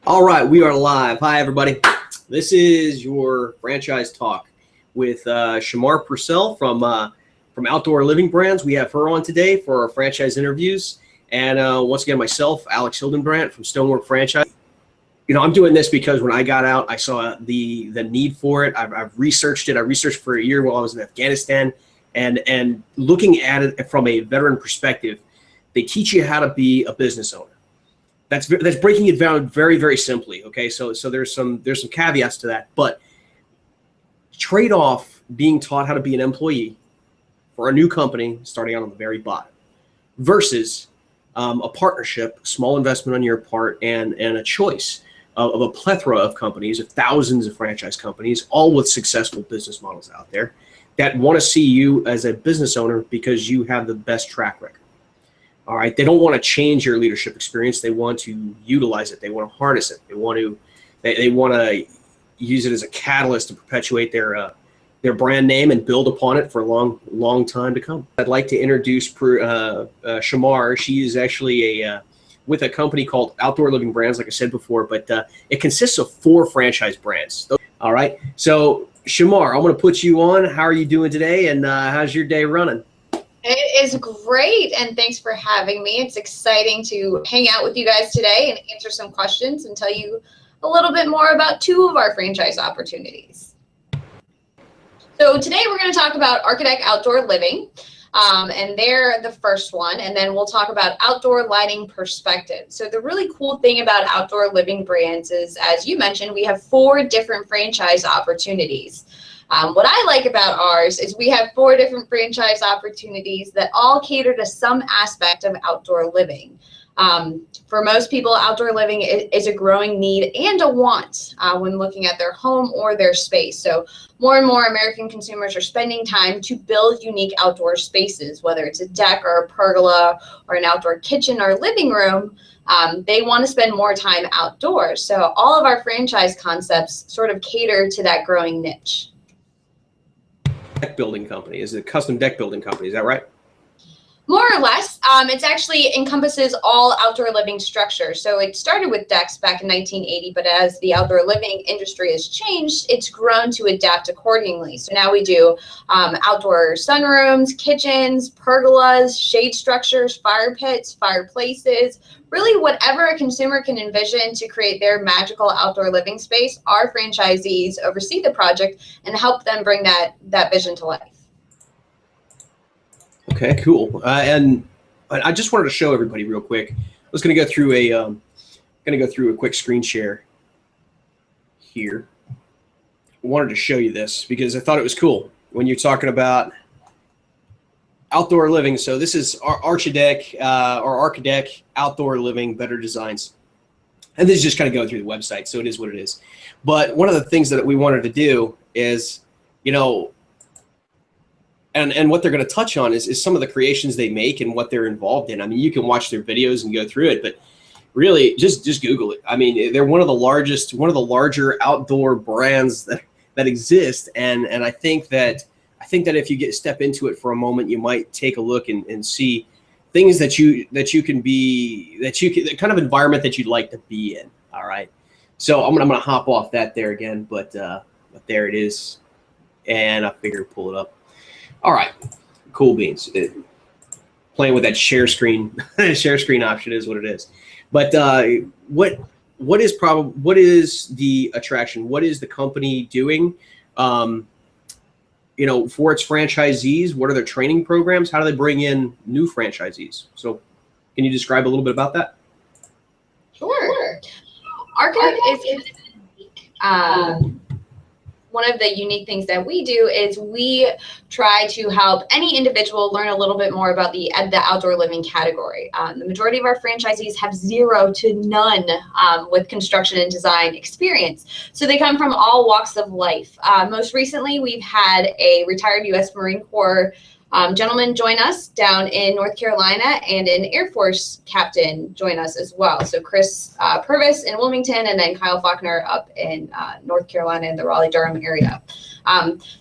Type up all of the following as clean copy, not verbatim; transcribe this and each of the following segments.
All right, we are live. Hi, everybody. This is your franchise talk with Shamar Purcell from Outdoor Living Brands. We have her on today for our franchise interviews. And once again, myself, Alex Hildenbrandt from Stonework Franchise. You know, I'm doing this because when I got out, I saw the need for it. I've researched it. I researched for a year while I was in Afghanistan. And looking at it from a veteran perspective, they teach you how to be a business owner. That's breaking it down very, very simply. Okay, so there's some caveats to that, but trade off being taught how to be an employee for a new company starting out on the very bottom versus a partnership, small investment on your part, and a choice of a plethora of companies, of thousands of franchise companies, all with successful business models out there that want to see you as a business owner because you have the best track record. All right, they don't want to change your leadership experience. They want to utilize it. They want to harness it. They want to use it as a catalyst to perpetuate their brand name and build upon it for a long time to come. I'd like to introduce Shamar. She is actually with a company called Outdoor Living Brands, like I said before, but it consists of 4 franchise brands. All right, so Shamar, I'm going to put you on. How are you doing today, and how's your day running? It is great, and thanks for having me. It's exciting to hang out with you guys today and answer some questions and tell you a little bit more about 2 of our franchise opportunities. So today we're going to talk about Archadeck Outdoor Living, and they're the first one, and then we'll talk about Outdoor Lighting Perspective. So the really cool thing about Outdoor Living Brands is, as you mentioned, we have 4 different franchise opportunities. What I like about ours is we have 4 different franchise opportunities that all cater to some aspect of outdoor living. For most people, outdoor living is a growing need and a want when looking at their home or their space. So more and more American consumers are spending time to build unique outdoor spaces, whether it's a deck or a pergola or an outdoor kitchen or living room. They want to spend more time outdoors. So all of our franchise concepts sort of cater to that growing niche. Deck building company, is it a custom deck building company? Is that right? More or less. It actually encompasses all outdoor living structures. So it started with decks back in 1980, but as the outdoor living industry has changed, it's grown to adapt accordingly. So now we do outdoor sunrooms, kitchens, pergolas, shade structures, fire pits, fireplaces, really whatever a consumer can envision to create their magical outdoor living space. Our franchisees oversee the project and help them bring that vision to life. Okay, cool. And I just wanted to show everybody real quick. I was going to go through a quick screen share here. I wanted to show you this because I thought it was cool when you're talking about outdoor living. So this is our Archadeck Outdoor Living, Better Designs. And this is just kind of going through the website, so it is what it is. But one of the things that we wanted to do is, you know, and what they're going to touch on is some of the creations they make and what they're involved in. I mean, you can watch their videos and go through it, but really just Google it. I mean, they're one of the larger outdoor brands that exist. And I think that if you step into it for a moment, you might take a look and see things that you can the kind of environment that you'd like to be in. All right. So I'm gonna hop off that there again, but there it is. And I figured pull it up. All right, cool beans. Playing with that share screen option is what it is. But what is the attraction? What is the company doing? You know, for its franchisees, what are their training programs? How do they bring in new franchisees? So, can you describe a little bit about that? Sure. Archadeck is unique. One of the unique things that we do is we try to help any individual learn a little bit more about the outdoor living category. The majority of our franchisees have 0 to none with construction and design experience. So they come from all walks of life. Most recently, we've had a retired U.S. Marine Corps Gentlemen join us down in North Carolina, and an Air Force captain join us as well. So Chris Purvis in Wilmington, and then Kyle Faulkner up in North Carolina in the Raleigh-Durham area.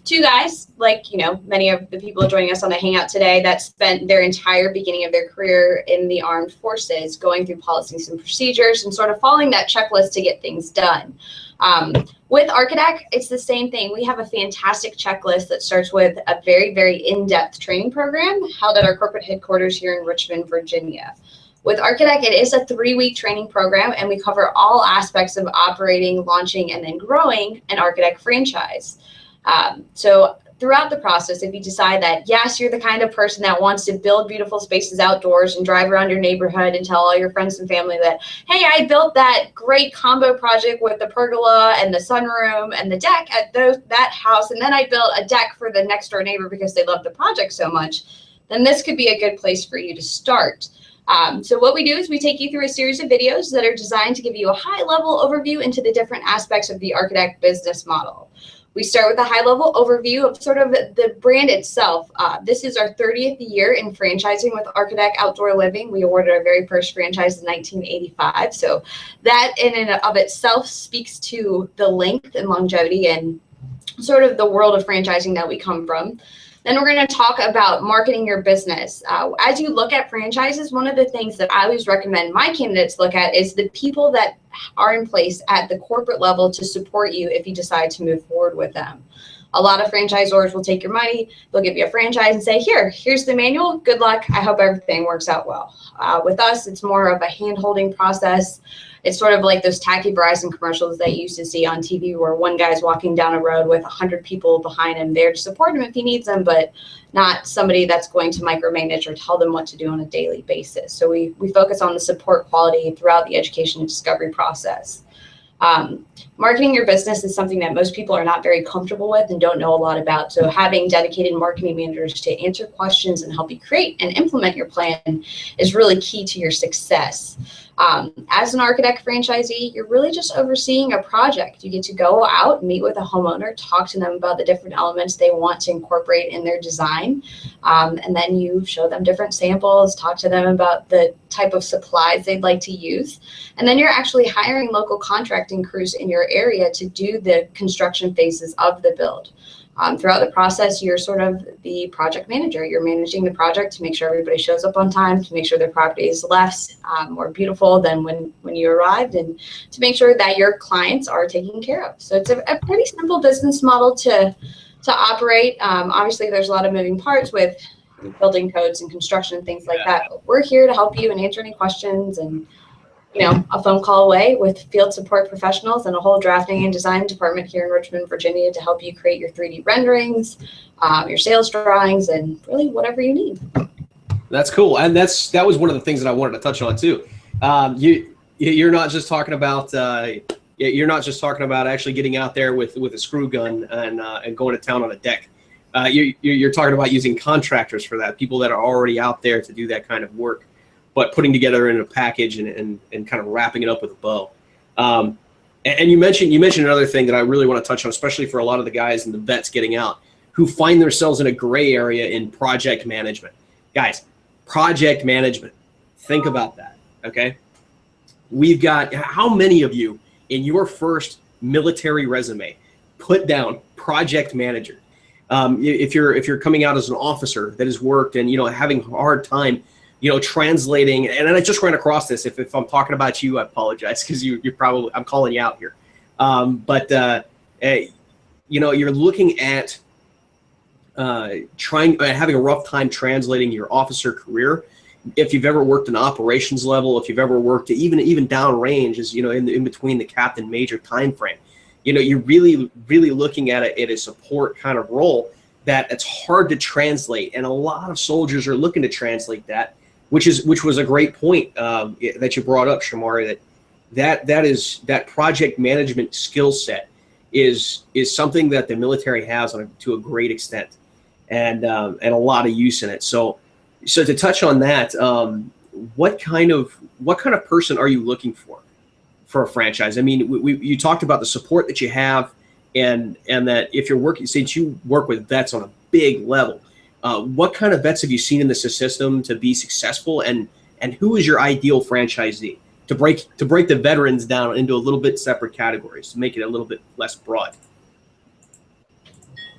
Two guys, like, many of the people joining us on the Hangout today, that spent their entire beginning of their career in the armed forces, going through policies and procedures and sort of following that checklist to get things done. With Archadeck, it's the same thing. We have a fantastic checklist that starts with a very, very in-depth training program held at our corporate headquarters here in Richmond, Virginia. With Archadeck, it is a 3-week training program, and we cover all aspects of operating, launching, and then growing an Archadeck franchise. So throughout the process, if you decide that, yes, you're the kind of person that wants to build beautiful spaces outdoors and drive around your neighborhood and tell all your friends and family that, hey, I built that great combo project with the pergola and the sunroom and the deck at that house, and then I built a deck for the next door neighbor because they love the project so much, then this could be a good place for you to start. So what we do is we take you through a series of videos that are designed to give you a high-level overview into the different aspects of the Archadeck business model. We start with a high-level overview of sort of the brand itself. This is our 30th year in franchising with Archadeck Outdoor Living. We awarded our very first franchise in 1985. So that in and of itself speaks to the length and longevity and sort of the world of franchising that we come from. Then we're going to talk about marketing your business. As you look at franchises, one of the things that I always recommend my candidates look at is the people that are in place at the corporate level to support you if you decide to move forward with them. A lot of franchisors will take your money, they'll give you a franchise and say, here's the manual, good luck, I hope everything works out well. With us, it's more of a hand-holding process. It's sort of like those tacky Verizon commercials that you used to see on TV where one guy's walking down a road with 100 people behind him there to support him if he needs them, but not somebody that's going to micromanage or tell them what to do on a daily basis. So we focus on the support quality throughout the education and discovery process. Marketing your business is something that most people are not very comfortable with and don't know a lot about. So having dedicated marketing managers to answer questions and help you create and implement your plan is really key to your success. As an Archadeck franchisee, you're really just overseeing a project. You get to go out, meet with a homeowner, talk to them about the different elements they want to incorporate in their design. And then you show them different samples, talk to them about the type of supplies they'd like to use. And then you're actually hiring local contracting crews in your area to do the construction phases of the build. Throughout the process, you're sort of the project manager. You're managing the project to make sure everybody shows up on time, to make sure their property is less more beautiful than when you arrived, and to make sure that your clients are taken care of. So it's a pretty simple business model to operate. Obviously, there's a lot of moving parts with building codes and construction and things like that. But we're here to help you and answer any questions, and a phone call away with field support professionals and a whole drafting and design department here in Richmond, Virginia, to help you create your 3D renderings, your sales drawings, and really whatever you need. That's cool, and that was one of the things that I wanted to touch on too. You're not just talking about actually getting out there with a screw gun and going to town on a deck. You're talking about using contractors for that, people that are already out there to do that kind of work, but putting together in a package and kind of wrapping it up with a bow. And you mentioned another thing that I really want to touch on, especially for a lot of the guys and the vets getting out who find themselves in a gray area in project management. Guys, project management, think about that, okay? We've got, how many of you in your first military resume put down project manager? If you're coming out as an officer that has worked and having a hard time translating, and I just ran across this. If I'm talking about you, I apologize, because you're probably, I'm calling you out here. You're looking at having a rough time translating your officer career. If you've ever worked an operations level, if you've ever worked even downrange, is in between the captain major time frame, you're really looking at it at a support kind of role that it's hard to translate, and a lot of soldiers are looking to translate that. Which was a great point that you brought up, Shamari. That project management skill set is something that the military has to a great extent, and a lot of use in it. So to touch on that, what kind of person are you looking for a franchise? I mean, you talked about the support that you have, and that if you're working, since you work with vets on a big level, What kind of vets have you seen in the system to be successful, and who is your ideal franchisee to break the veterans down into a little bit separate categories to make it a little bit less broad?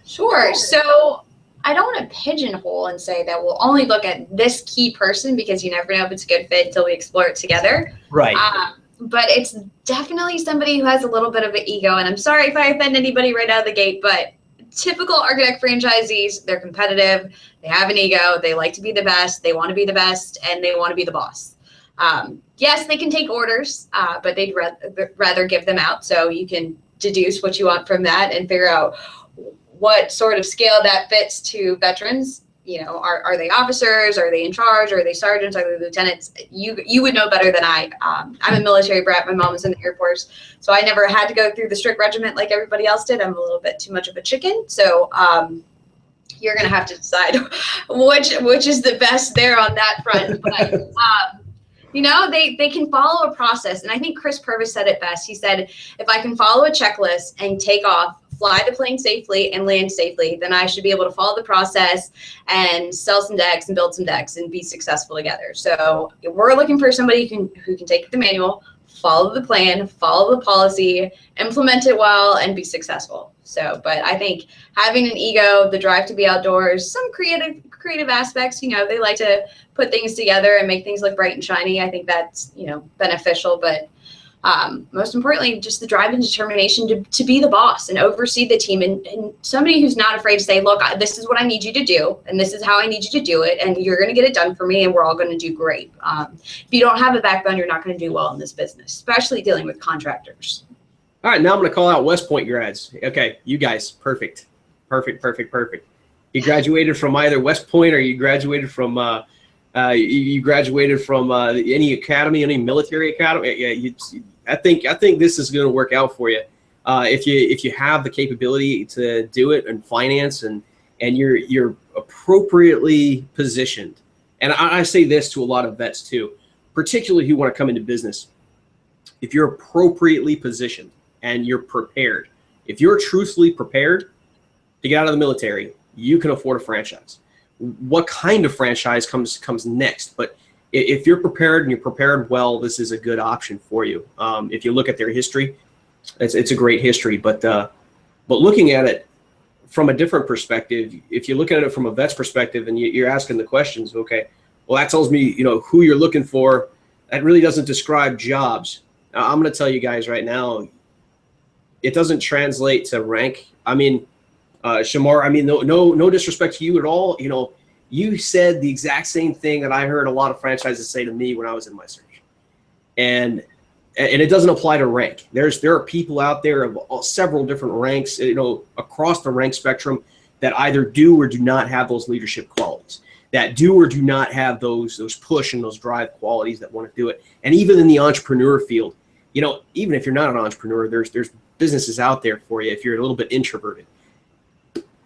Sure. So I don't want to pigeonhole and say that we'll only look at this key person, because you never know if it's a good fit until we explore it together. Right. But it's definitely somebody who has a little bit of an ego. And I'm sorry if I offend anybody right out of the gate, but typical Archadeck franchisees, they're competitive, they have an ego, they like to be the best, they want to be the best, and they want to be the boss. Yes, they can take orders, but they'd rather give them out. So you can deduce what you want from that and figure out what sort of scale that fits to veterans. You know, are they officers? Are they in charge? Are they sergeants? Are they lieutenants? You would know better than I. I'm a military brat. My mom was in the Air Force, so I never had to go through the strict regiment like everybody else did. I'm a little bit too much of a chicken. So you're going to have to decide which is the best there on that front. But you know, they can follow a process. And I think Chris Purvis said it best. He said, if I can follow a checklist and take off, fly the plane safely and land safely, then I should be able to follow the process and sell some decks and build some decks and be successful together. So we're looking for somebody who can take the manual, follow the plan, follow the policy, implement it well, and be successful. So, but I think having an ego, the drive to be outdoors, some creative aspects, you know, they like to put things together and make things look bright and shiny. I think that's, you know, beneficial, but most importantly, just the drive and determination to be the boss and oversee the team, and somebody who's not afraid to say, look, this is what I need you to do, and this is how I need you to do it, and you're going to get it done for me, and we're all going to do great. If you don't have a backbone, you're not going to do well in this business, especially dealing with contractors. All right, now I'm going to call out West Point grads. Okay, you guys, perfect. You graduated from either West Point, or you graduated from any academy, any military academy. Yeah, I think this is going to work out for you. If you have the capability to do it and finance, and you're appropriately positioned. And I say this to a lot of vets too, particularly who want to come into business. If you're appropriately positioned and you're prepared, if you're truthfully prepared to get out of the military, you can afford a franchise. What kind of franchise comes next? But if you're prepared and you're prepared well, this is a good option for you. If you look at their history, it's a great history. But looking at it from a different perspective, if you look at it from a vet's perspective and you're asking the questions, okay, well, that tells me, you know, who you're looking for. That really doesn't describe jobs. I'm going to tell you guys right now, it doesn't translate to rank. I mean, Shamar, I mean, no disrespect to you at all. You know, you said the exact same thing that I heard a lot of franchises say to me when I was in my search, and it doesn't apply to rank. There are people out there of several different ranks, you know, across the rank spectrum, that either do or do not have those leadership qualities, that do or do not have those push and those drive qualities that want to do it. And even in the entrepreneur field, you know, even if you're not an entrepreneur, there's businesses out there for you if you're a little bit introverted.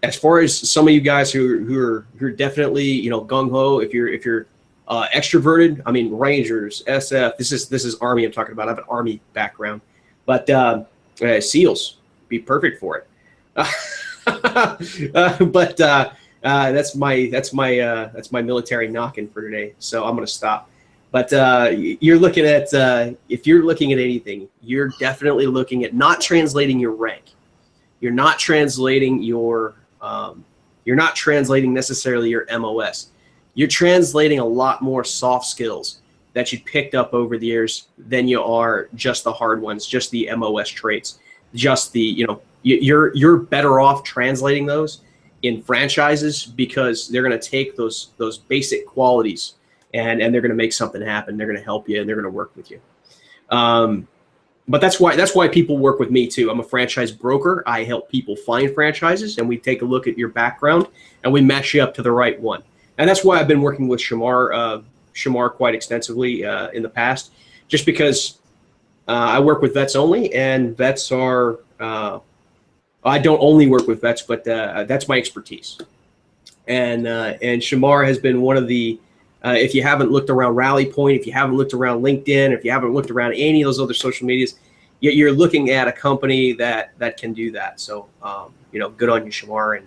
As far as some of you guys who are definitely, you know, gung ho, if you're extroverted, I mean, Rangers, SF, this is Army I'm talking about. I have an Army background, but SEALs be perfect for it. But that's my military knocking for today. So I'm gonna stop. But you're looking at if you're looking at anything, you're definitely looking at not translating your rank. You're not translating you're not translating necessarily your MOS. You're translating a lot more soft skills that you picked up over the years than you are just the hard ones, just the MOS traits, just the, you know, you're better off translating those in franchises, because they're going to take those basic qualities and they're going to make something happen. They're going to help you and they're going to work with you. But that's why people work with me too. I'm a franchise broker. I help people find franchises, and we take a look at your background and we match you up to the right one. And that's why I've been working with Shamar quite extensively in the past, just because I work with vets only, and vets are, I don't only work with vets, but that's my expertise. And Shamar has been one of the, if you haven't looked around Rally Point, if you haven't looked around LinkedIn, if you haven't looked around any of those other social medias, you're looking at a company that can do that. So, you know, good on you, Shamar.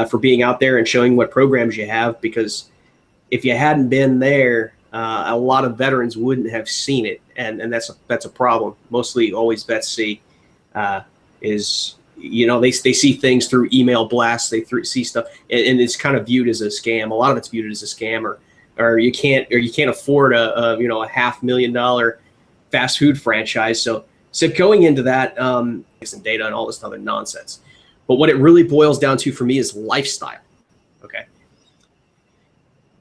for being out there and showing what programs you have, because if you hadn't been there, a lot of veterans wouldn't have seen it, and that's a problem. Mostly, always vets see is, you know, they see things through email blasts, see stuff, and it's kind of viewed as a scam. A lot of it's viewed as a scam, or you can't afford a $500,000 fast food franchise. So going into that, some data and all this other nonsense. But what it really boils down to for me is lifestyle. Okay.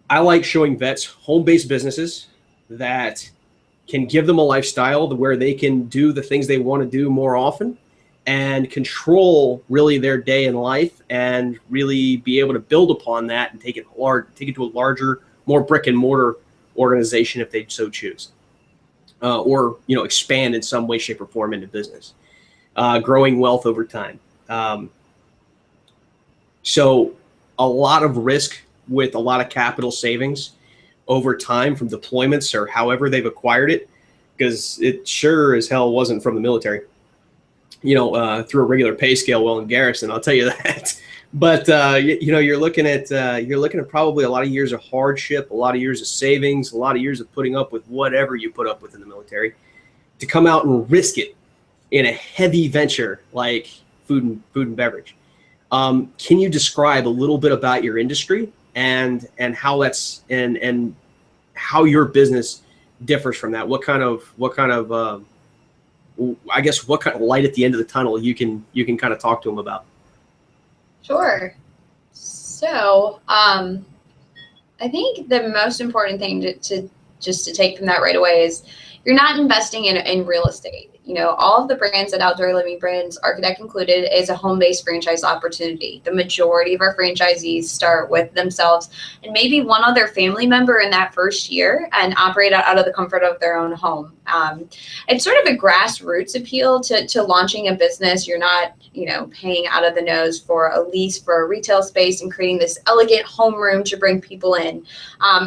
I like showing vets home-based businesses that can give them a lifestyle where they can do the things they want to do more often and control really their day in life, and really be able to build upon that and take it to a larger, more brick and mortar organization if they so choose, or expand in some way, shape, or form into business, growing wealth over time. So a lot of risk with a lot of capital savings over time from deployments or however they've acquired it, because it sure as hell wasn't from the military, through a regular pay scale while in garrison, I'll tell you that. But you're looking at probably a lot of years of hardship, a lot of years of savings, a lot of years of putting up with whatever you put up with in the military, to come out and risk it in a heavy venture like food and beverage. Can you describe a little bit about your industry and how that's and how your business differs from that? What kind of I guess what kind of light at the end of the tunnel you can kind of talk to them about? Sure. So I think the most important thing to take from that right away is you're not investing in real estate. All of the brands at Outdoor Living Brands, Archadeck included, is a home-based franchise opportunity. The majority of our franchisees start with themselves and maybe one other family member in that first year and operate out of the comfort of their own home. It's sort of a grassroots appeal to launching a business. You're not, paying out of the nose for a lease for a retail space and creating this elegant homeroom to bring people in.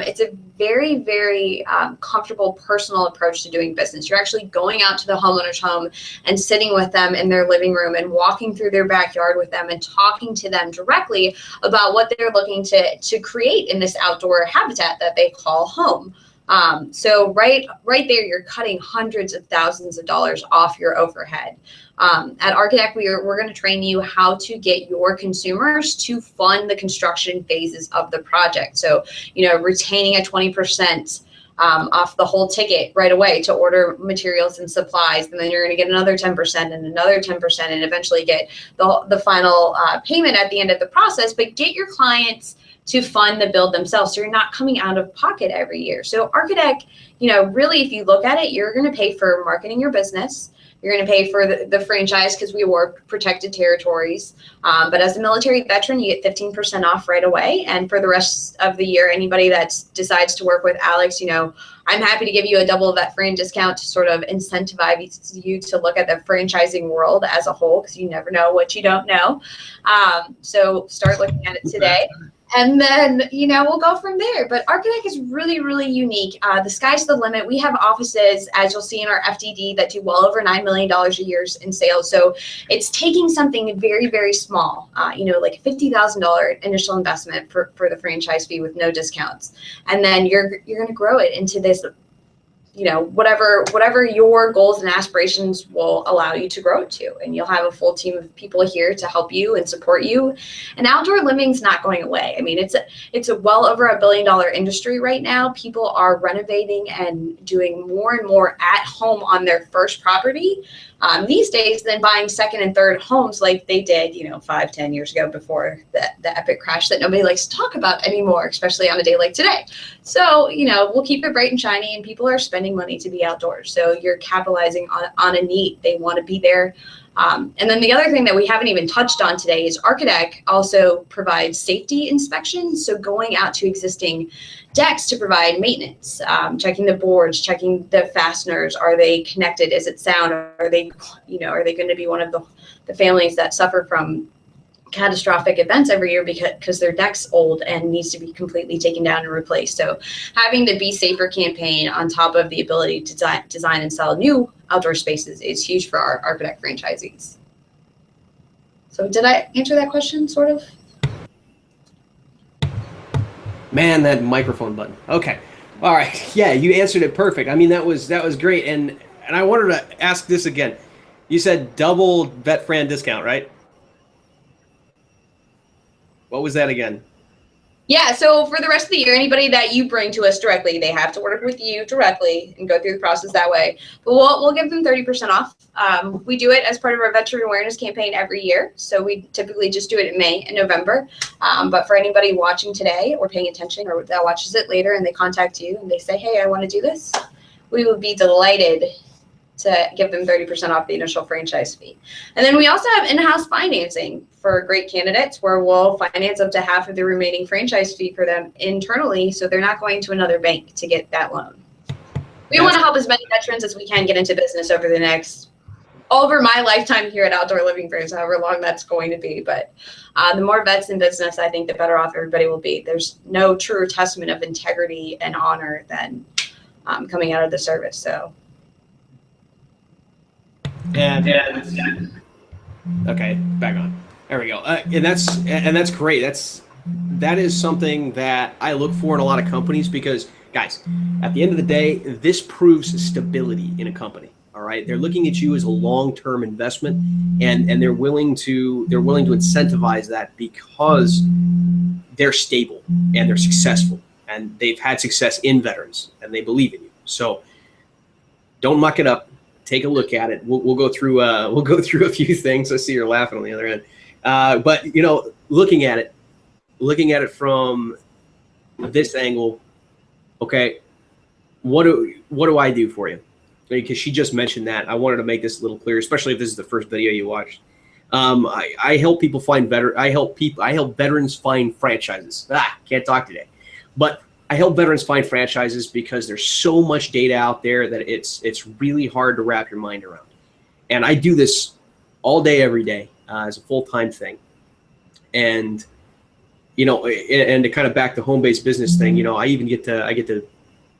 It's a very, very comfortable, personal approach to doing business. You're actually going out to the homeowner's home and sitting with them in their living room and walking through their backyard with them and talking to them directly about what they're looking to create in this outdoor habitat that they call home. So right there, you're cutting hundreds of thousands of dollars off your overhead. At Archadeck, we're going to train you how to get your consumers to fund the construction phases of the project. So, retaining a 20% off the whole ticket right away to order materials and supplies, and then you're going to get another 10% and another 10%, and eventually get the final payment at the end of the process. But get your clients to fund the build themselves, so you're not coming out of pocket every year. So Archadeck, really, if you look at it, you're going to pay for marketing your business. You're going to pay for the franchise because we award protected territories. But as a military veteran, you get 15% off right away. And for the rest of the year, anybody that decides to work with Alex, I'm happy to give you a double vet friend discount to sort of incentivize you to look at the franchising world as a whole, because you never know what you don't know. So start looking at it today. And then, we'll go from there. But Archadeck is really, really unique. The sky's the limit. We have offices, as you'll see in our FDD, that do well over $9 million a year in sales. So it's taking something very, very small, like a $50,000 initial investment for the franchise fee with no discounts. And then you're going to grow it into this, whatever your goals and aspirations will allow you to grow it to. And you'll have a full team of people here to help you and support you. And outdoor living's not going away. I mean, it's a well over $1 billion industry right now. People are renovating and doing more and more at home on their first property these days than buying second and third homes like they did, 5-10 years ago before the epic crash that nobody likes to talk about anymore, especially on a day like today. So, we'll keep it bright and shiny, and people are spending money to be outdoors. So you're capitalizing on a need. They want to be there. And then the other thing that we haven't even touched on today is Archadeck also provides safety inspections. So going out to existing decks to provide maintenance, checking the boards, checking the fasteners. Are they connected? Is it sound? Are they going to be one of the families that suffer from catastrophic events every year because their deck's old and needs to be completely taken down and replaced? So having the Be Safer campaign on top of the ability to design and sell new outdoor spaces is huge for our Archadeck franchisees. So did I answer that question, sort of? Man, that microphone button. Okay. All right. Yeah, you answered it perfect. I mean, that was great. And I wanted to ask this again. You said double vet fran discount, right? What was that again? Yeah, so for the rest of the year, anybody that you bring to us directly, they have to work with you directly and go through the process that way. But we'll give them 30% off. We do it as part of our veteran awareness campaign every year. So we typically just do it in May and November. But for anybody watching today or paying attention or that watches it later and they contact you and they say, hey, I want to do this, we would be delighted to give them 30% off the initial franchise fee. And then we also have in-house financing for great candidates where we'll finance up to half of the remaining franchise fee for them internally, so they're not going to another bank to get that loan. We want to help as many veterans as we can get into business over my lifetime here at Outdoor Living Brands, however long that's going to be. But the more vets in business, I think the better off everybody will be. There's no truer testament of integrity and honor than coming out of the service. So. And okay, back on. There we go. And that's great. That is something that I look for in a lot of companies because, guys, at the end of the day, this proves stability in a company. All right, they're looking at you as a long-term investment, and they're willing to incentivize that because they're stable and they're successful and they've had success in veterans and they believe in you. So don't muck it up. Take a look at it. We'll go through a few things. I see you're laughing on the other end, but looking at it from this angle, okay, what do I do for you? Because she just mentioned that. I wanted to make this a little clearer, especially if this is the first video you watched. I help people find I help veterans find franchises. Can't talk today, but I help veterans find franchises because there's so much data out there that it's really hard to wrap your mind around. And I do this all day, every day as a full-time thing. And and to kind of back the home-based business thing, I get to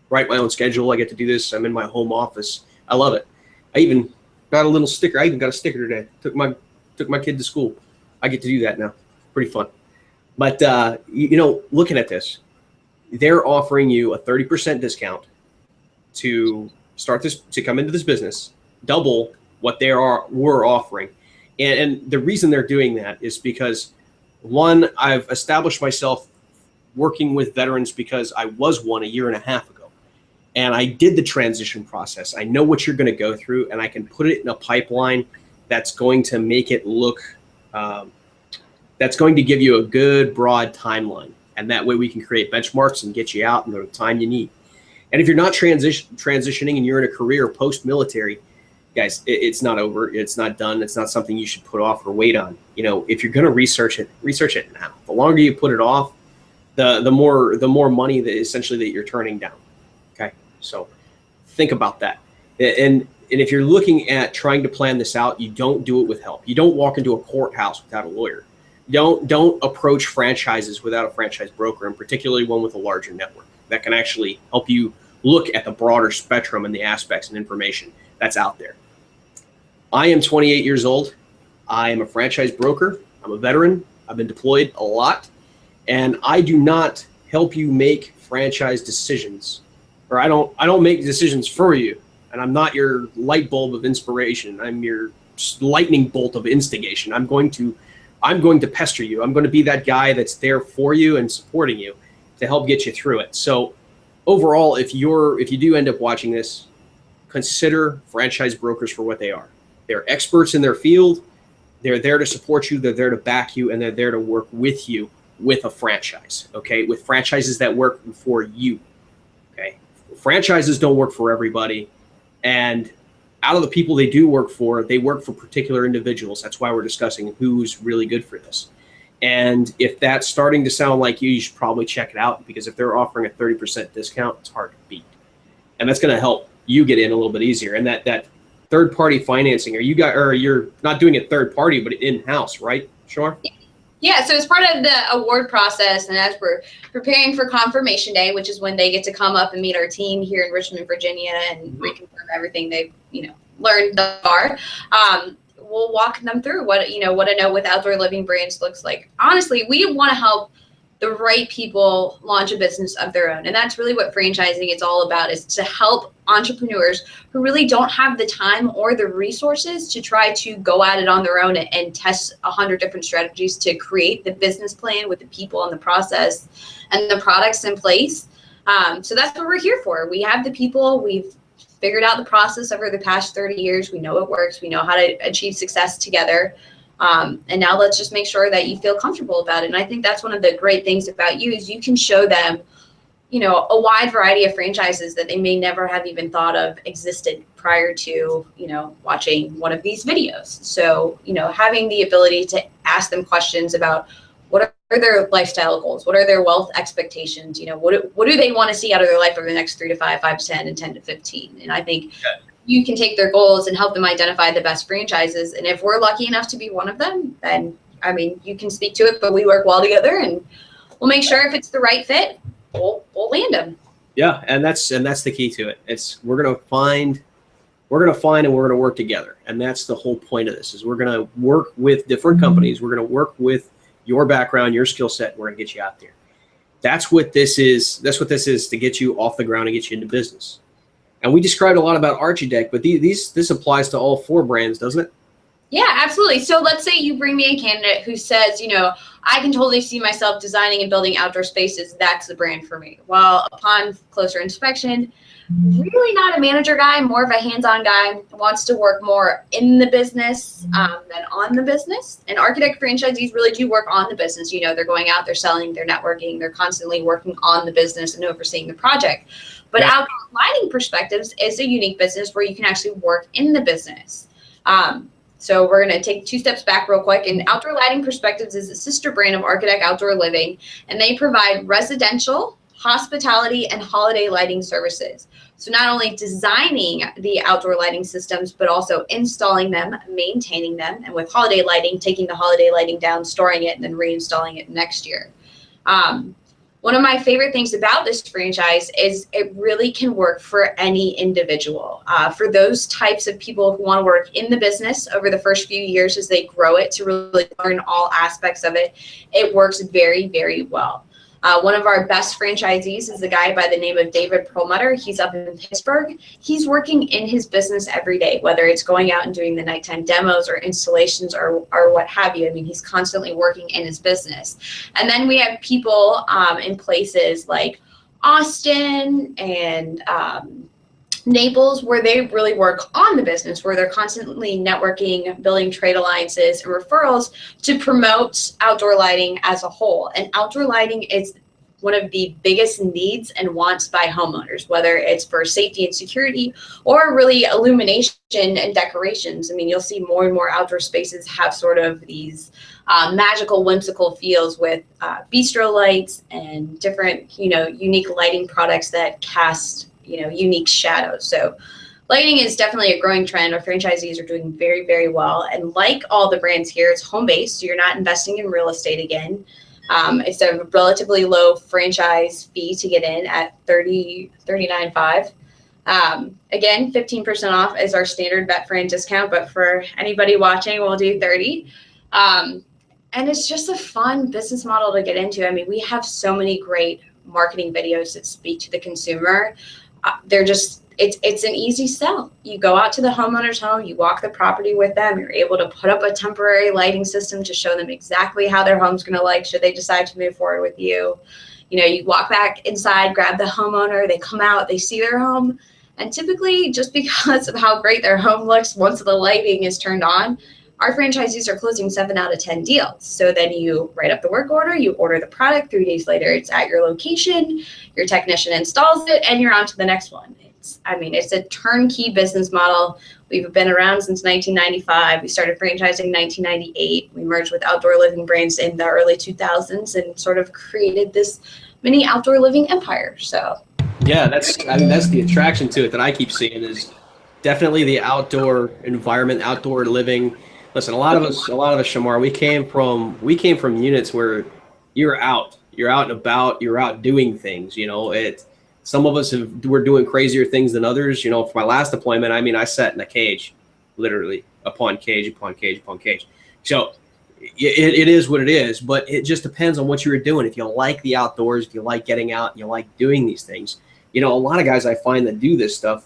write my own schedule. I get to do this. I'm in my home office. I love it. I even got a little sticker. I even got a sticker today. Took my kid to school. I get to do that now. Pretty fun. But looking at this, they're offering you a 30% discount to come into this business, double what we're offering. And the reason they're doing that is because, one, I've established myself working with veterans because I was one a year and a half ago. And I did the transition process. I know what you're going to go through, and I can put it in a pipeline that's going to make it look, that's going to give you a good broad timeline. And that way we can create benchmarks and get you out in the time you need. And if you're not transitioning and you're in a career post-military, guys, it's not over. It's not done. It's not something you should put off or wait on. If you're going to research it now. The longer you put it off, the more money that you're turning down. Okay, so think about that. And if you're looking at trying to plan this out, you don't do it with help. You don't walk into a courthouse without a lawyer. Don't approach franchises without a franchise broker, and particularly one with a larger network that can actually help you look at the broader spectrum and the aspects and information that's out there. I am 28 years old. I am a franchise broker. I'm a veteran. I've been deployed a lot, and I do not help you make franchise decisions, or I don't make decisions for you, and I'm not your light bulb of inspiration. I'm your lightning bolt of instigation. I'm going to pester you. I'm going to be that guy that's there for you and supporting you to help get you through it. So overall, if you do end up watching this, consider franchise brokers for what they are. They're experts in their field. They're there to support you. They're there to back you, and they're there to work with you with a franchise, okay? With franchises that work for you, okay? Franchises don't work for everybody, and out of the people they do work for, they work for particular individuals. That's why we're discussing who's really good for this. And if that's starting to sound like you should probably check it out, because if they're offering a 30% discount, it's hard to beat. And that's going to help you get in a little bit easier. And that third-party financing, you're not doing it third-party, but in-house, right, Shamar? Yeah, so as part of the award process, and as we're preparing for confirmation day, which is when they get to come up and meet our team here in Richmond, Virginia, and reconfirm everything they've learned thus far, we'll walk them through what a note with Outdoor Living Brands looks like. Honestly, we want to help the right people launch a business of their own. And that's really what franchising is all about, is to help entrepreneurs who really don't have the time or the resources to try to go at it on their own and test 100 different strategies to create the business plan with the people and the process and the products in place. So that's what we're here for. We have the people, we've figured out the process over the past 30 years. We know it works. We know how to achieve success together. And now let's just make sure that you feel comfortable about it. And I think that's one of the great things about you, is you can show them, you know, a wide variety of franchises that they may never have even thought of existed prior to, you know, watching one of these videos. So, you know, having the ability to ask them questions about what are their lifestyle goals, what are their wealth expectations, you know, what do they want to see out of their life over the next 3 to 5, 5 to 10, and 10 to 15. And I think you can take their goals and help them identify the best franchises. And if we're lucky enough to be one of them, then, I mean, you can speak to it, but we work well together, and we'll make sure if it's the right fit, we'll land them. Yeah, and that's the key to it. It's we're gonna find and we're gonna work together, and that's the whole point of this. Is we're gonna work with different companies. We're gonna work with your background, your skill set. We're gonna get you out there. That's what this is. That's what this is, to get you off the ground and get you into business. And we described a lot about Archadeck, but this applies to all 4 brands, doesn't it? Yeah, absolutely. So let's say you bring me a candidate who says, you know, I can totally see myself designing and building outdoor spaces. That's the brand for me. Well, upon closer inspection, really not a manager guy, more of a hands-on guy, wants to work more in the business than on the business. And Archadeck franchisees really do work on the business. You know, they're going out, they're selling, they're networking, they're constantly working on the business and overseeing the project. But Outdoor Lighting Perspectives is a unique business where you can actually work in the business. So we're going to take 2 steps back real quick. And Outdoor Lighting Perspectives is a sister brand of Archadeck Outdoor Living, and they provide residential, hospitality, and holiday lighting services. So not only designing the outdoor lighting systems, but also installing them, maintaining them, and with holiday lighting, taking the holiday lighting down, storing it, and then reinstalling it next year. One of my favorite things about this franchise is it really can work for any individual. For those types of people who want to work in the business over the first few years as they grow it, to really learn all aspects of it, it works very, very well. One of our best franchisees is a guy by the name of David Perlmutter. He's up in Pittsburgh. He's working in his business every day, whether it's going out and doing the nighttime demos or installations or what have you. I mean, he's constantly working in his business. And then we have people in places like Austin and Naples, where they really work on the business, where they're constantly networking, building trade alliances and referrals to promote outdoor lighting as a whole. And outdoor lighting is one of the biggest needs and wants by homeowners, whether it's for safety and security or really illumination and decorations. I mean, you'll see more and more outdoor spaces have sort of these magical, whimsical feels with bistro lights and different, you know, unique lighting products that cast, you know, unique shadows. So lighting is definitely a growing trend. Our franchisees are doing very, very well. And like all the brands here, it's home-based, so you're not investing in real estate again. It's a relatively low franchise fee to get in at $39.5. Again, 15% off is our standard BetFran discount, but for anybody watching, we'll do 30. And it's just a fun business model to get into. I mean, we have so many great marketing videos that speak to the consumer. They're just, it's an easy sell. You go out to the homeowner's home, you walk the property with them, you're able to put up a temporary lighting system to show them exactly how their home's going to like should they decide to move forward with you. You know, you walk back inside, grab the homeowner, they come out, they see their home, and typically just because of how great their home looks once the lighting is turned on, our franchisees are closing 7 out of 10 deals. So then you write up the work order, you order the product, 3 days later it's at your location, your technician installs it, and you're on to the next one. It's a turnkey business model. We've been around since 1995. We started franchising in 1998. We merged with Outdoor Living brands in the early 2000s and sort of created this mini outdoor living empire. So yeah, that's the attraction to it that I keep seeing is definitely the outdoor environment, outdoor living. Listen, a lot of us, Shamar, we came from units where you're out and about, you're out doing things. You know, some of us were doing crazier things than others. You know, for my last deployment, I mean, I sat in a cage, literally upon cage upon cage upon cage. So it is what it is, but it just depends on what you're doing. If you like the outdoors, if you like getting out, you like doing these things, you know, a lot of guys I find that do this stuff,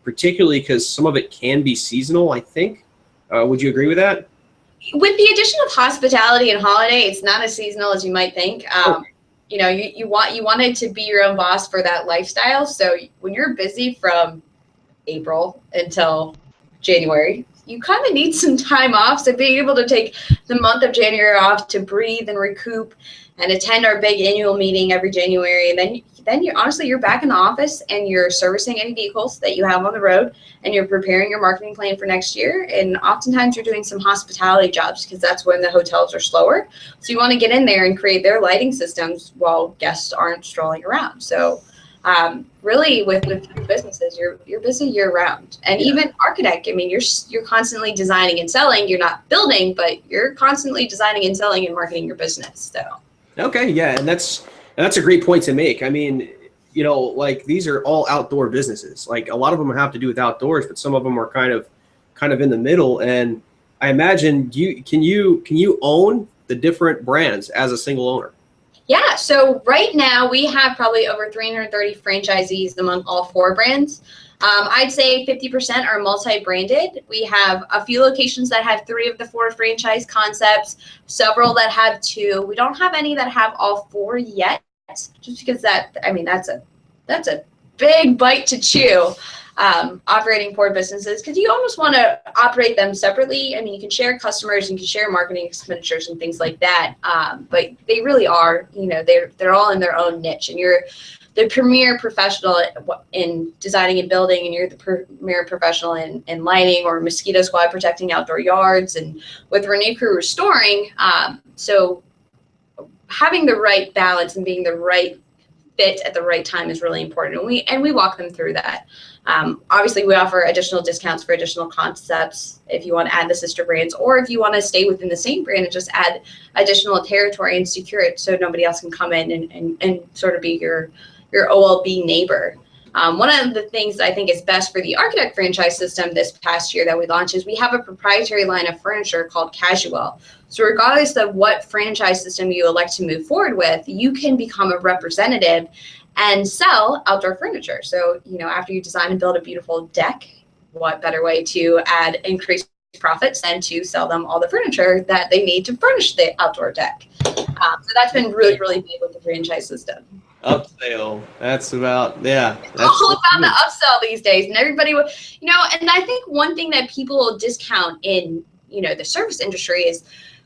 particularly because some of it can be seasonal, I think. Would you agree with that? With the addition of hospitality and holiday, it's not as seasonal as you might think. You know, you wanted to be your own boss for that lifestyle. So when you're busy from April until January, you kind of need some time off. So being able to take the month of January off to breathe and recoup and attend our big annual meeting every January, and then you're honestly, you're back in the office and you're servicing any vehicles that you have on the road, and you're preparing your marketing plan for next year. And oftentimes you're doing some hospitality jobs because that's when the hotels are slower. So you want to get in there and create their lighting systems while guests aren't strolling around. So really with businesses, you're busy year round. And even Archadeck, I mean, you're constantly designing and selling. You're not building, but you're constantly designing and selling and marketing your business. So okay, yeah, and that's a great point to make. I mean, you know, like these are all outdoor businesses. Like a lot of them have to do with outdoors, but some of them are kind of in the middle. And I imagine can you own the different brands as a single owner? Yeah, so right now we have probably over 330 franchisees among all 4 brands. I'd say 50% are multi-branded. We have a few locations that have 3 of the 4 franchise concepts, several that have 2. We don't have any that have all 4 yet, just because that's a big bite to chew, operating 4 businesses, because you almost want to operate them separately. I mean, you can share customers, you can share marketing expenditures and things like that, but they really are, you know, they're all in their own niche, and you're the premier professional in designing and building, and you're the premier professional in lighting or mosquito squad protecting outdoor yards, and with Renew Crew restoring. So having the right balance and being the right fit at the right time is really important, and we walk them through that. Obviously, we offer additional discounts for additional concepts if you want to add the sister brands, or if you want to stay within the same brand and just add additional territory and secure it so nobody else can come in and sort of be your OLB neighbor. One of the things that I think is best for the Archadeck franchise system this past year that we launched is we have a proprietary line of furniture called Casual. So regardless of what franchise system you elect to move forward with, you can become a representative and sell outdoor furniture. So, you know, after you design and build a beautiful deck, what better way to add increased profits than to sell them all the furniture that they need to furnish the outdoor deck. So that's been really, really big with the franchise system. Upsell. That's about, yeah. It's all about the upsell these days. And everybody would, you know, and I think one thing that people discount in, you know, the service industry is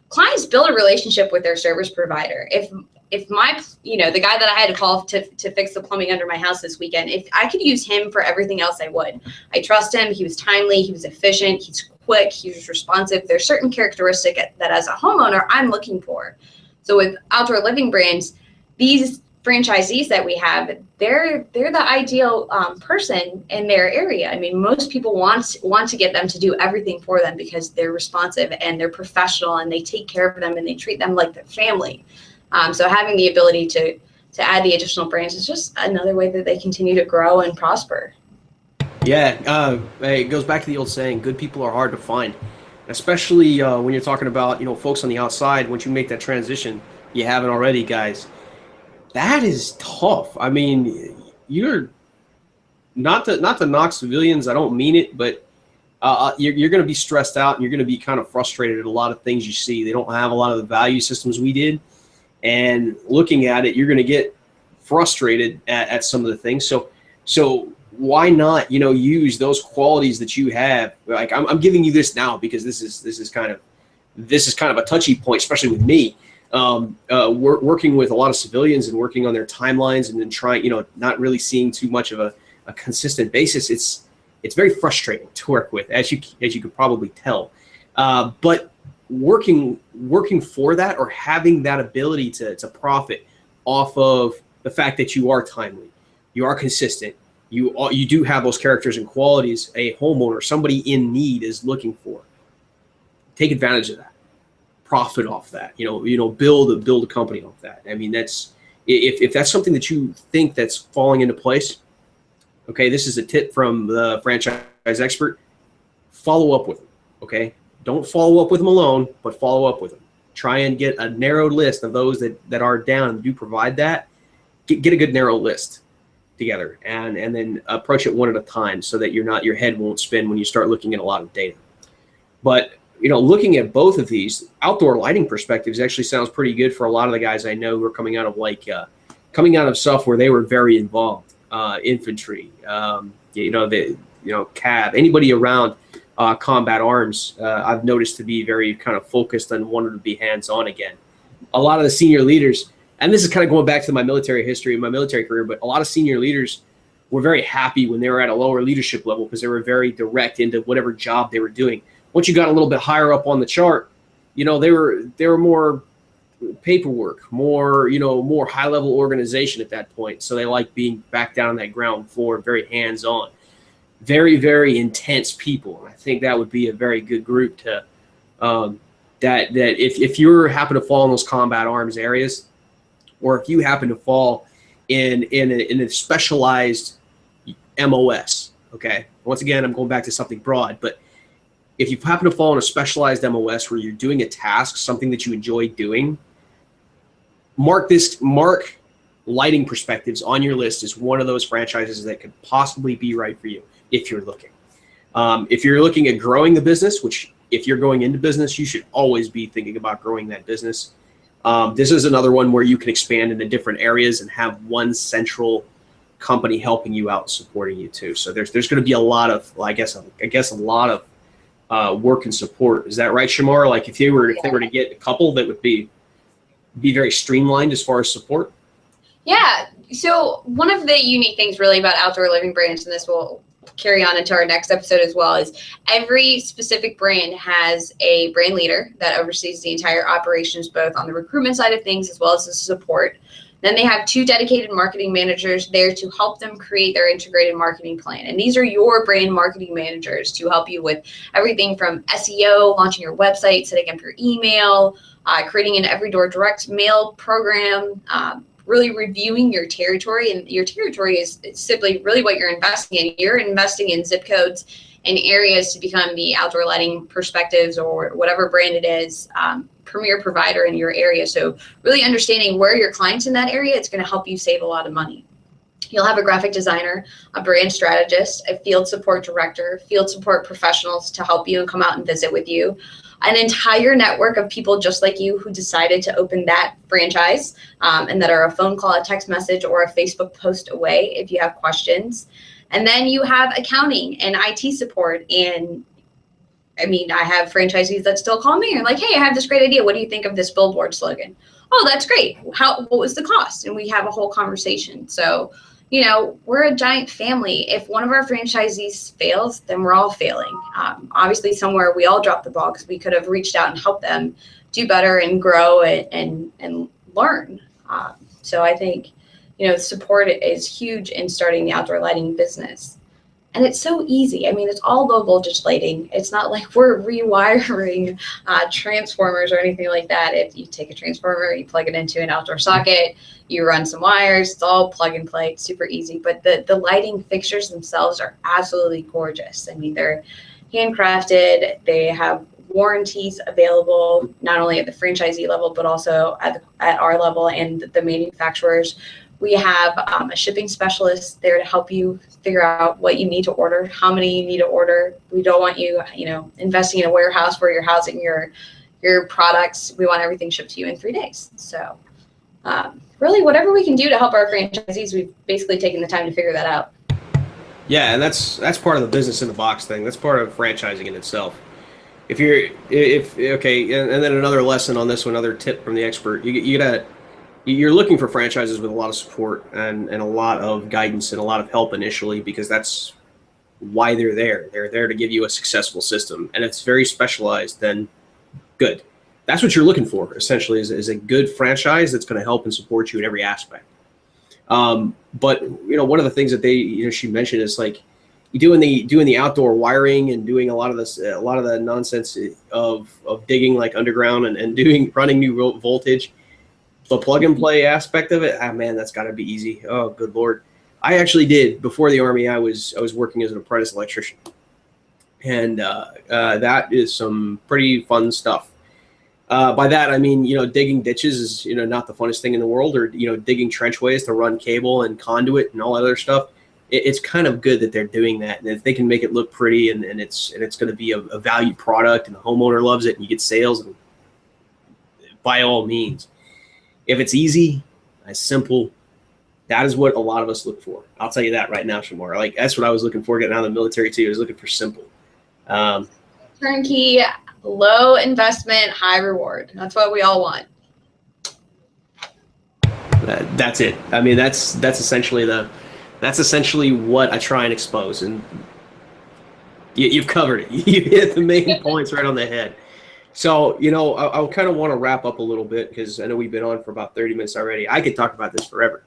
clients build a relationship with their service provider. If my, you know, the guy that I had to call to fix the plumbing under my house this weekend, if I could use him for everything else, I would. I trust him. He was timely. He was efficient. He's quick. He was responsive. There's certain characteristic that as a homeowner, I'm looking for. So with Outdoor Living brands, these franchisees that we have, they're the ideal person in their area. I mean, most people want to get them to do everything for them because they're responsive and they're professional and they take care of them and they treat them like their family. So having the ability to add the additional brands is just another way that they continue to grow and prosper. Yeah, it goes back to the old saying, good people are hard to find, especially when you're talking about, you know, folks on the outside. Once you make that transition, you haven't already, guys. That is tough. I mean, you're not to knock civilians. I don't mean it, but you're going to be stressed out and you're going to be kind of frustrated at a lot of things you see. They don't have a lot of the value systems we did, and looking at it, you're going to get frustrated at some of the things. So why not, you know, use those qualities that you have? Like I'm giving you this now because this is kind of a touchy point, especially with me. Working with a lot of civilians and working on their timelines and then trying, you know, not really seeing too much of a consistent basis. It's very frustrating to work with, as you could probably tell. But working for that, or having that ability to profit off of the fact that you are timely, you are consistent, you do have those characters and qualities a homeowner, somebody in need, is looking for. Take advantage of that. Profit off that, you know, build a company off that. I mean, that's, if that's something that you think that's falling into place, okay, this is a tip from the franchise expert. Follow up with them, okay? Don't follow up with them alone, but follow up with them. Try and get a narrow list of those that are down and do provide that. Get a good narrow list together, and then approach it one at a time so that your head won't spin when you start looking at a lot of data. But looking at both of these outdoor lighting perspectives actually sounds pretty good for a lot of the guys I know who are coming out of stuff where they were very involved, infantry, CAV, anybody around combat arms. I've noticed to be very kind of focused and wanted to be hands-on again. A lot of the senior leaders, and this is kind of going back to my military history, my military career, but a lot of senior leaders were very happy when they were at a lower leadership level because they were very direct into whatever job they were doing. Once you got a little bit higher up on the chart, they were more paperwork, more high-level organization at that point. So they like being back down on that ground floor, very hands-on, very, very intense people. And I think that would be a very good group to that if you happen to fall in those combat arms areas, or if you happen to fall in a specialized MOS. Okay, once again, I'm going back to something broad, but if you happen to fall in a specialized MOS where you're doing a task, something that you enjoy doing, mark lighting perspectives on your list as one of those franchises that could possibly be right for you if you're looking. If you're looking at growing the business, which if you're going into business, you should always be thinking about growing that business. This is another one where you can expand into different areas and have one central company helping you out and supporting you too. So there's going to be a lot of, I guess a lot of work and support. Is that right, Shamar? Like if they were to get a couple, that would be very streamlined as far as support. Yeah. So one of the unique things really about Outdoor Living brands, and this will carry on into our next episode as well, is every specific brand has a brand leader that oversees the entire operations, both on the recruitment side of things as well as the support. Then they have 2 dedicated marketing managers there to help them create their integrated marketing plan. And these are your brand marketing managers to help you with everything from SEO, launching your website, setting up your email, creating an every door direct mail program, really reviewing your territory. And your territory is simply really what you're investing in. You're investing in zip codes and areas to become the outdoor lighting perspectives or whatever brand it is, premier provider in your area. So really understanding where your clients in that area, it's going to help you save a lot of money. You'll have a graphic designer, a brand strategist, a field support director, field support professionals to help you and come out and visit with you, an entire network of people just like you who decided to open that franchise and that are a phone call, a text message, or a Facebook post away if you have questions. And then you have accounting and IT support. And I mean, I have franchisees that still call me and like, hey, I have this great idea. What do you think of this billboard slogan? Oh, that's great. What was the cost? And we have a whole conversation. So, we're a giant family. If one of our franchisees fails, then we're all failing. Obviously, somewhere we all dropped the ball because we could have reached out and helped them do better and grow and learn. So I think, support is huge in starting the outdoor lighting business. And it's so easy. I mean, it's all low voltage lighting. It's not like we're rewiring transformers or anything like that. If you take a transformer, you plug it into an outdoor socket, you run some wires, it's all plug and play. It's super easy. But the lighting fixtures themselves are absolutely gorgeous. I mean, they're handcrafted. They have warranties available, not only at the franchisee level, but also at our level and the manufacturers. We have a shipping specialist there to help you figure out what you need to order, how many you need to order. We don't want you, investing in a warehouse where you're housing your products. We want everything shipped to you in 3 days. So really, whatever we can do to help our franchisees, we've basically taken the time to figure that out. Yeah, and that's part of the business in the box thing. That's part of franchising in itself. And then another lesson on this one, another tip from the expert. You're looking for franchises with a lot of support and a lot of guidance and a lot of help initially, because that's why they're there. They're there to give you a successful system, and it's very specialized. Then good. That's what you're looking for, essentially, is a good franchise that's going to help and support you in every aspect. But one of the things that she mentioned is like doing the outdoor wiring and doing a lot of the nonsense of digging like underground and running new voltage. The plug and play aspect of it, man, that's got to be easy. Oh, good Lord. I actually did, before the Army, I was working as an apprentice electrician. And that is some pretty fun stuff. By that, I mean, digging ditches is, not the funnest thing in the world, or, digging trenchways to run cable and conduit and all other stuff. It's kind of good that they're doing that. And if they can make it look pretty and it's going to be a valued product and the homeowner loves it and you get sales, and by all means, if it's easy, it's simple, that is what a lot of us look for. I'll tell you that right now, Shamar. Like, that's what I was looking for getting out of the military too. I was looking for simple. Turnkey, low investment, high reward. That's what we all want. That's it. I mean, that's essentially what I try and expose, and you've covered it. You hit the main points right on the head. So, I kind of want to wrap up a little bit because I know we've been on for about 30 minutes already. I could talk about this forever,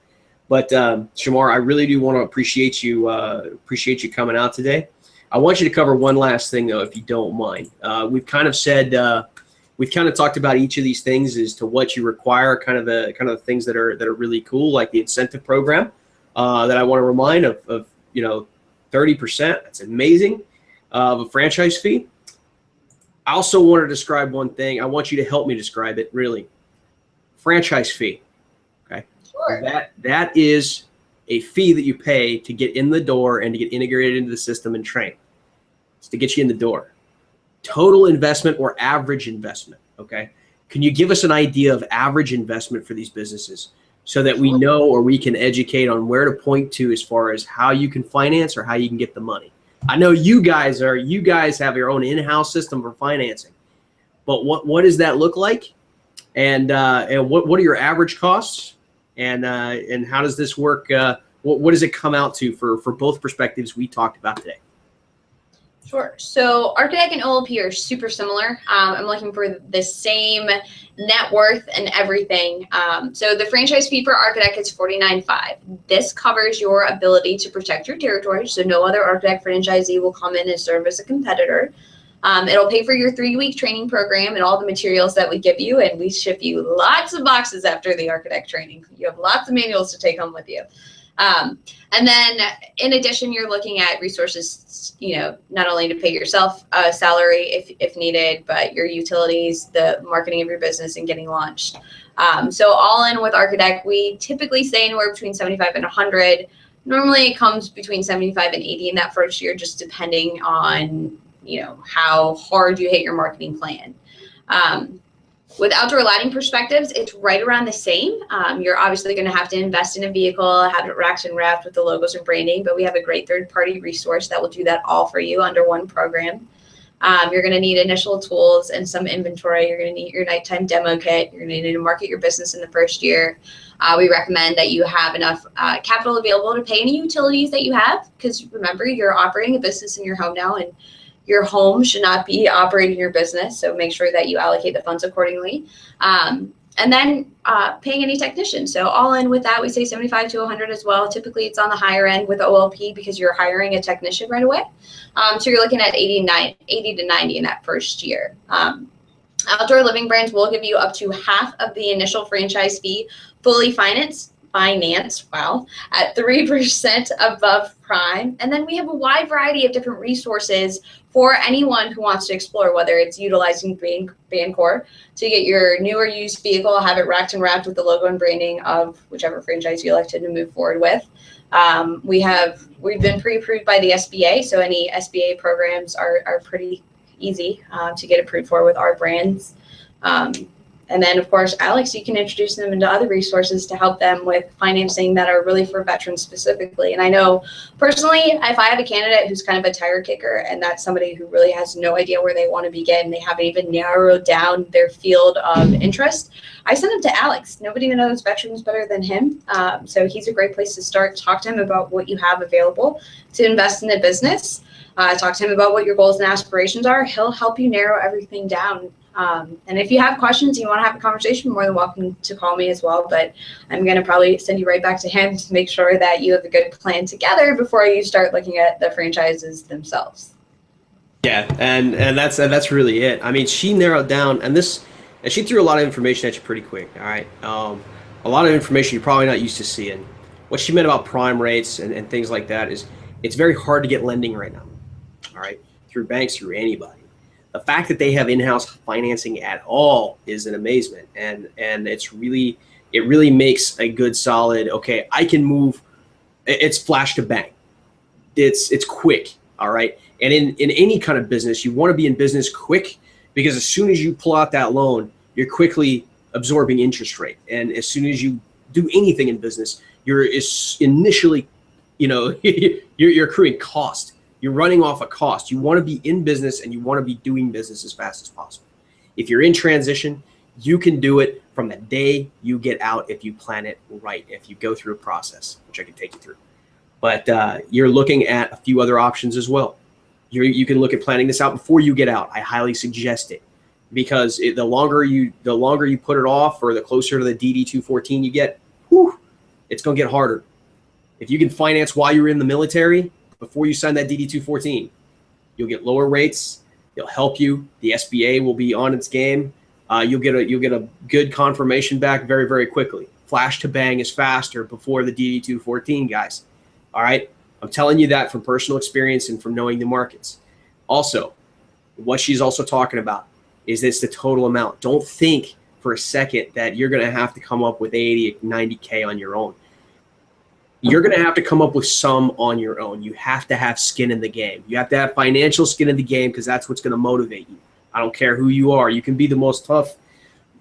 but Shamar, I really do want to appreciate you coming out today. I want you to cover one last thing though, if you don't mind. We've kind of talked about each of these things as to what you require, kind of the things that are really cool, like the incentive program. That I want to remind of 30%. That's amazing, of a franchise fee. I also want to describe one thing. I want you to help me describe it, really. Franchise fee. Okay. Sure. That is a fee that you pay to get in the door and to get integrated into the system and train. It's to get you in the door. Total investment or average investment. Okay. Can you give us an idea of average investment for these businesses, so that we know, or we can educate on where to point to as far as how you can finance or how you can get the money? I know you guys have your own in-house system for financing, but what does that look like? And what are your average costs? And how does this work? What does it come out to for both perspectives we talked about today? Sure. So Archadeck and OLP are super similar. I'm looking for the same net worth and everything. So the franchise fee for Archadeck is $49.5. This covers your ability to protect your territory. So no other Archadeck franchisee will come in and serve as a competitor. It'll pay for your 3-week training program and all the materials that we give you. And we ship you lots of boxes after the Archadeck training. You have lots of manuals to take home with you. And then in addition, you're looking at resources, not only to pay yourself a salary if needed, but your utilities, the marketing of your business, and getting launched. So all in with Archadeck, we typically say anywhere between 75 and 100. Normally it comes between 75 and 80 in that first year, just depending on, how hard you hit your marketing plan. With outdoor lighting perspectives, it's right around the same. You're obviously going to have to invest in a vehicle, have it racked and wrapped with the logos and branding, but we have a great third-party resource that will do that all for you under one program. You're going to need initial tools and some inventory. You're going to need your nighttime demo kit. You're going to need to market your business in the first year. We recommend that you have enough capital available to pay any utilities that you have, because remember, you're operating a business in your home now, and your home should not be operating your business, so make sure that you allocate the funds accordingly. And then paying any technician. So all in with that, we say 75 to 100 as well. Typically, it's on the higher end with OLP because you're hiring a technician right away. So you're looking at 80 to 90 in that first year. Outdoor Living brands will give you up to half of the initial franchise fee, fully financed, at 3% above prime. And then we have a wide variety of different resources for anyone who wants to explore, whether it's utilizing Bancorp to get your new or used vehicle, have it racked and wrapped with the logo and branding of whichever franchise you elected to move forward with. We've been pre-approved by the SBA, so any SBA programs are pretty easy to get approved for with our brands. And then, of course, Alex, you can introduce them into other resources to help them with financing that are really for veterans specifically. And I know personally, if I have a candidate who's kind of a tire kicker and that's somebody who really has no idea where they want to begin, they haven't even narrowed down their field of interest, I send them to Alex. Nobody knows veterans better than him. So he's a great place to start. Talk to him about what you have available to invest in the business. Talk to him about what your goals and aspirations are. He'll help you narrow everything down. And if you have questions, you want to have a conversation, more than welcome to call me as well. But I'm going to probably send you right back to him to make sure that you have a good plan together before you start looking at the franchises themselves. Yeah, and that's really it. I mean, she narrowed down, and she threw a lot of information at you pretty quick. All right, a lot of information you're probably not used to seeing. What she meant about prime rates and things like that is it's very hard to get lending right now. All right, through banks, through anybody. The fact that they have in-house financing at all is an amazement, and it really makes a good solid, okay, I can move. It's flash to bang. It's quick, all right? And in any kind of business, you want to be in business quick, because as soon as you pull out that loan, you're quickly absorbing interest rate. And as soon as you do anything in business, you're initially, you're accruing cost. You're running off a cost. You want to be in business, and you want to be doing business as fast as possible. If you're in transition, you can do it from the day you get out if you plan it right, if you go through a process, which I can take you through. But you're looking at a few other options as well. You can look at planning this out before you get out. I highly suggest it, because the longer you put it off, or the closer to the DD-214 you get, it's going to get harder. If you can finance while you're in the military, before you sign that DD-214, you'll get lower rates. They'll help you. The SBA will be on its game. You'll get a good confirmation back very, very quickly. Flash to bang is faster before the DD-214, guys. All right. I'm telling you that from personal experience and from knowing the markets. Also, what she's also talking about is this the total amount. Don't think for a second that you're going to have to come up with 80, 90K on your own. You're going to have to come up with some on your own. You have to have skin in the game. You have to have financial skin in the game, because that's what's going to motivate you. I don't care who you are. You can be the most tough,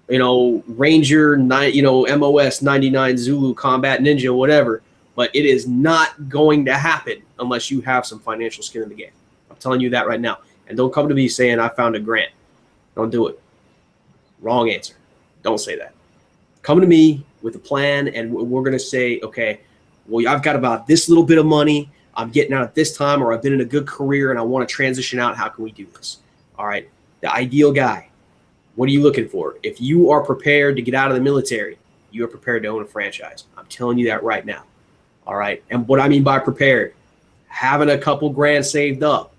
Ranger, MOS 99 Zulu Combat Ninja, whatever. But it is not going to happen unless you have some financial skin in the game. I'm telling you that right now. And don't come to me saying I found a grant. Don't do it. Wrong answer. Don't say that. Come to me with a plan, and we're going to say, okay, well, I've got about this little bit of money. I'm getting out at this time, or I've been in a good career and I want to transition out. How can we do this? All right. The ideal guy. What are you looking for? If you are prepared to get out of the military, you are prepared to own a franchise. I'm telling you that right now. All right. And what I mean by prepared, having a couple grand saved up,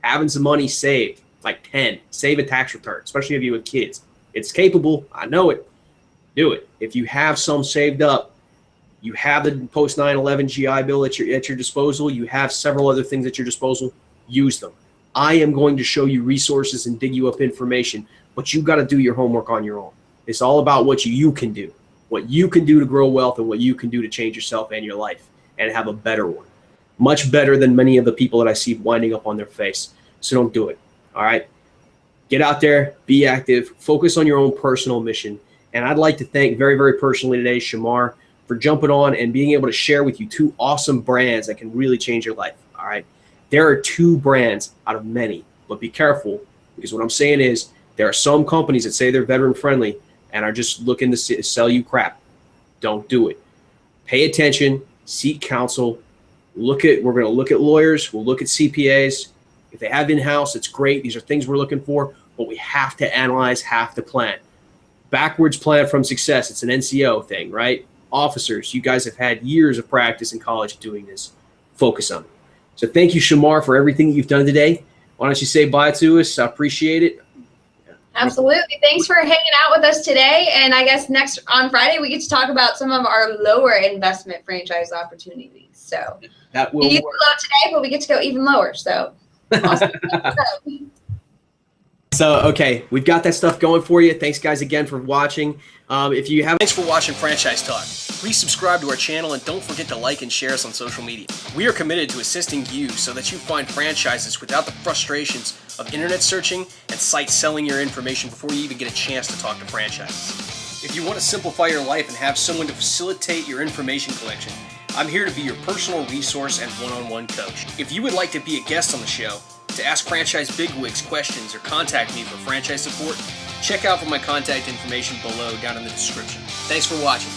having some money saved, like 10, save a tax return, especially if you have kids. It's capable. I know it. Do it. If you have some saved up, you have the post 9/11 GI Bill at your disposal. You have several other things at your disposal. Use them. I am going to show you resources and dig you up information, but you got to do your homework on your own. It's all about what you can do. What you can do to grow wealth, and what you can do to change yourself and your life and have a better one. Much better than many of the people that I see winding up on their face. So don't do it. All right. Get out there, be active, focus on your own personal mission. And I'd like to thank very, very personally today, Shamar, for jumping on and being able to share with you two awesome brands that can really change your life. All right. There are two brands out of many, but be careful, because what I'm saying is there are some companies that say they're veteran friendly and are just looking to sell you crap. Don't do it. Pay attention, seek counsel. We're going to look at lawyers. We'll look at CPAs. If they have in-house, it's great. These are things we're looking for, but we have to analyze, have to plan. Backwards plan from success. It's an NCO thing, right? Officers, you guys have had years of practice in college doing this. Focus on it. So thank you, Shamar, for everything that you've done today. Why don't you say bye to us? I appreciate it. Absolutely. Thanks for hanging out with us today. And I guess on Friday, we get to talk about some of our lower investment franchise opportunities. So that will we work. low today, but we get to go even lower. So awesome. So, okay, we've got that stuff going for you. Thanks, guys, again for watching. Thanks for watching Franchise Talk. Please subscribe to our channel, and don't forget to like and share us on social media. We are committed to assisting you so that you find franchises without the frustrations of internet searching and sites selling your information before you even get a chance to talk to franchises. If you want to simplify your life and have someone to facilitate your information collection, I'm here to be your personal resource and one-on-one coach. If you would like to be a guest on the show, to ask franchise bigwigs questions, or contact me for franchise support, check out for my contact information below down in the description. Thanks for watching.